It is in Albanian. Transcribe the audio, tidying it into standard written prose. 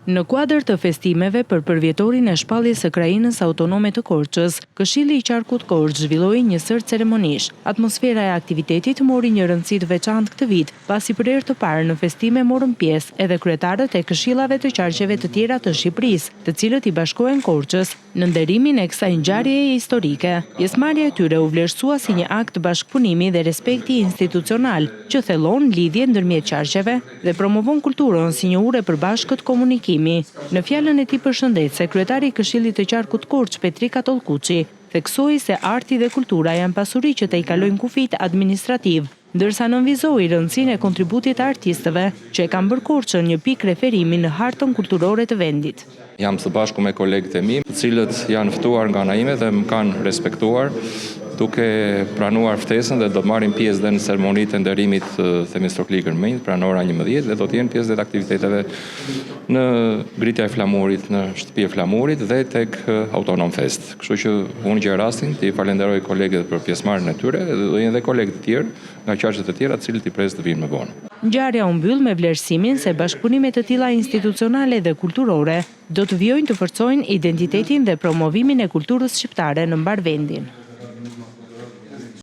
Në kuadër të festimeve për përvjetorin e shpalljes së krajinës autonome të Korçës, Këshilli i Qarkut Korçë zhvilloi një sër ceremonish. Atmosfera e aktivitetit mori një rëndësi të veçantë këtë vit, pasi për herë të parë në festime morën pjesë edhe kryetarët e këshillave të qarqeve të tjera të Shqipërisë, të cilët i bashkohen Korçës në nderimin e kësaj ngjarjeje historike. Pjesëmarrja e tyre u vlerësua si një akt bashkëpunimi dhe respekti institucional, që thellon lidhje ndërmjet qarqeve dhe promovon kulturën si një ure përbashkët komunikimi. Në fjalën e tij përshëndetëse, kryetari i Këshillit të Qarkut Korçë, Petrika Tollkuçi, theksoi se arti dhe kultura janë pasuri që të i kalojnë kufijt administrativ, ndërsa nënvizoi rëndësinë e kontributit të artistëve, që e kanë bërë Korçën një pikë referimi në hartën kulturore të vendit. Jam së bashku me kolegët e mi, të cilët janë ftuar nga ana ime dhe më kanë respektuar, duke pranuar ftesën dhe do të marrin pjesë dhe në ceremonitë e nderimit Themistokli Gërmënj, pranora 11, dhe do të jenë pjesë dhe të aktiviteteve në ngritja e flamurit, në shtëpi e flamurit dhe tek Autonom Fest. Kështu që unë gjej rastin të i falenderoj kolegët për pjesëmarrjen e tyre dhe do jenë dhe kolegë të tjerë nga qarqet të tjera, të cilët i pres të vinë më vonë. Ngjarja u mbyll me vlerësimin se bashkëpunime të tilla institucionale dhe kulturore do të vijojnë të forcojnë identitetin dhe promovimin e kulturës shqiptare në mbar vendin.